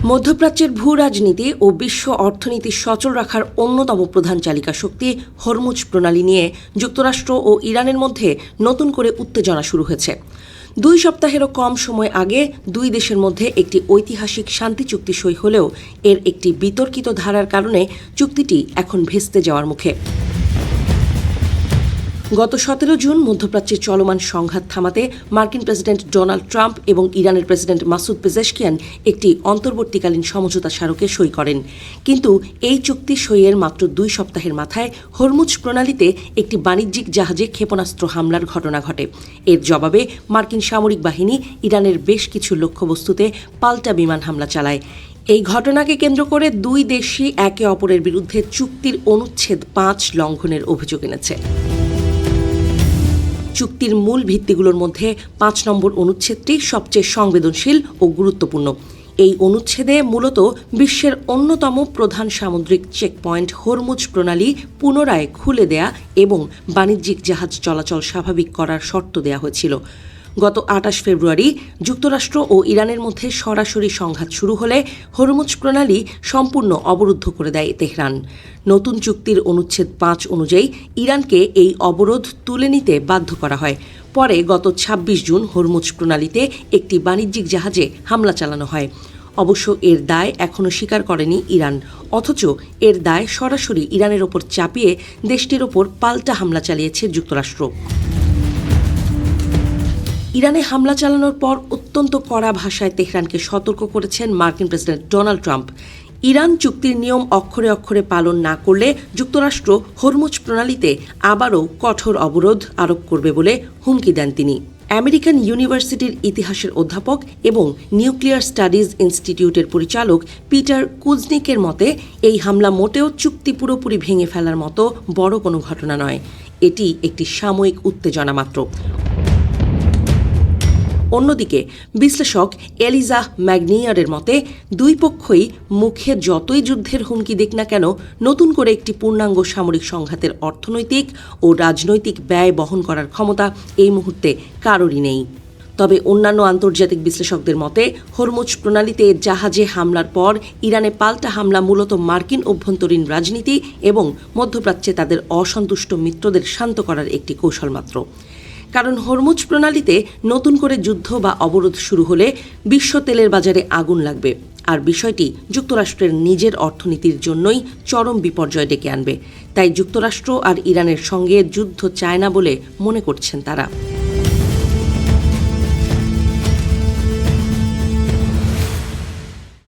মধ্যপ্রাচ্যের ভূ রাজনীতি ও বিশ্ব অর্থনীতি সচল রাখার অন্যতম প্রধান চালিকা শক্তি হরমুজ প্রণালী নিয়ে যুক্তরাষ্ট্র ও ইরানের মধ্যে নতুন করে উত্তেজনা শুরু হয়েছে। 2 সপ্তাহেরও কম সময় আগে দুই দেশের মধ্যে একটি ঐতিহাসিক শান্তি চুক্তি সই হলেও এর একটি বিতর্কিত ধারার কারণে চুক্তিটি এখন ভেস্তে যাওয়ার মুখে। গত 17 জুন মধ্যপ্রাচ্যে চলমান সংঘাত থামাতে মার্কিন প্রেসিডেন্ট ডোনাল্ড ট্রাম্প এবং ইরানের প্রেসিডেন্ট মাসুদ পেজেশকিয়ান একটি অন্তর্বর্তীকালীন সমঝোতা স্মারকে সই করেন। কিন্তু এই চুক্তি সইয়ের মাত্র 2 সপ্তাহের মাথায় হরমুজ প্রণালীতে একটি বাণিজ্যিক জাহাজে ক্ষেপণাস্ত্র হামলার ঘটনা ঘটে। এর জবাবে মার্কিন সামরিক বাহিনী ইরানের বেশ কিছু লক্ষ্যবস্তুতে পাল্টা বিমান হামলা চালায়। এই ঘটনাকে কেন্দ্র করে দুই দেশই একে অপরের বিরুদ্ধে চুক্তির অনুচ্ছেদ 5 লঙ্ঘনের অভিযোগ এনেছে। চুক্তির মূল ভিত্তিগুলোর মধ্যে 5 নম্বর অনুচ্ছেদটি সবচেয়ে সংবেদনশীল ও গুরুত্বপূর্ণ। এই অনুচ্ছেদে মূলত বিশ্বের অন্যতম প্রধান সামুদ্রিক চেকপয়েন্ট হরমুজ প্রণালী পুনরায় খুলে দেয়া এবং বাণিজ্যিক জাহাজ চলাচল স্বাভাবিক করার শর্ত দেয়া হয়েছিল। গত 28 ফেব্রুয়ারি যুক্তরাষ্ট্র ও ইরানের মধ্যে সরাসরি সংঘাত শুরু হলে হরমুজ প্রণালী সম্পূর্ণ অবরুদ্ধ করে দেয় তেহরান। নতুন চুক্তির অনুচ্ছেদ 5 অনুযায়ী ইরানকে এই অবরোধ তুলে নিতে বাধ্য করা হয়। পরে গত 26 জুন হরমুজ প্রণালীতে একটি বাণিজ্যিক জাহাজে হামলা চালানো হয়। অবশ্য এর দায় এখনও স্বীকার করেনি ইরান, অথচ এর দায় সরাসরি ইরানের ওপর চাপিয়ে দেশটির ওপর পাল্টা হামলা চালিয়েছে যুক্তরাষ্ট্র। ইরানে হামলা চালানোর পর অত্যন্ত কড়া ভাষায় তেহরানকে সতর্ক করেছেন মার্কিন প্রেসিডেন্ট ডোনাল্ড ট্রাম্প। ইরান চুক্তির নিয়ম অক্ষরে অক্ষরে পালন না করলে যুক্তরাষ্ট্র হরমুজ প্রণালীতে আবারও কঠোর অবরোধ আরোপ করবে বলে হুমকি দেন তিনি। আমেরিকান ইউনিভার্সিটির ইতিহাসের অধ্যাপক এবং নিউক্লিয়ার স্টাডিজ ইনস্টিটিউটের পরিচালক পিটার কুজনিকের মতে এই হামলা মোটেও চুক্তি পুরোপুরি ভেঙে ফেলার মতো বড় কোনো ঘটনা নয়। এটি একটি সাময়িক উত্তেজনা মাত্র। অন্যদিকে বিশ্লেষক এলিজা ম্যাগনিয়ারের মতে দুই পক্ষই মুখে যতই যুদ্ধের হুমকি দিক না কেন নতুন করে একটি পূর্ণাঙ্গ সামরিক সংঘাতের অর্থনৈতিক ও রাজনৈতিক ব্যয় বহন করার ক্ষমতা এই মুহূর্তে কারোরই নেই। তবে অন্যান্য আন্তর্জাতিক বিশ্লেষকদের মতে হরমুজ প্রণালীতে জাহাজে হামলার পর ইরানে পাল্টা হামলা মূলত মার্কিন অভ্যন্তরীণ রাজনীতি এবং মধ্যপ্রাচ্যে তাদের অসন্তুষ্ট মিত্রদের শান্ত করার একটি কৌশল মাত্র। কারণ হরমুজ প্রণালীতে নতুন করে যুদ্ধ বা অবরোধ শুরু হলে বিশ্ব তেলের বাজারে আগুন লাগবে, আর বিষয়টি যুক্তরাষ্ট্রের নিজের অর্থনীতির জন্যই চরম বিপর্যয় ডেকে আনবে। তাই যুক্তরাষ্ট্র আর ইরানের সঙ্গে যুদ্ধ চায় না বলে মনে করছেন তারা।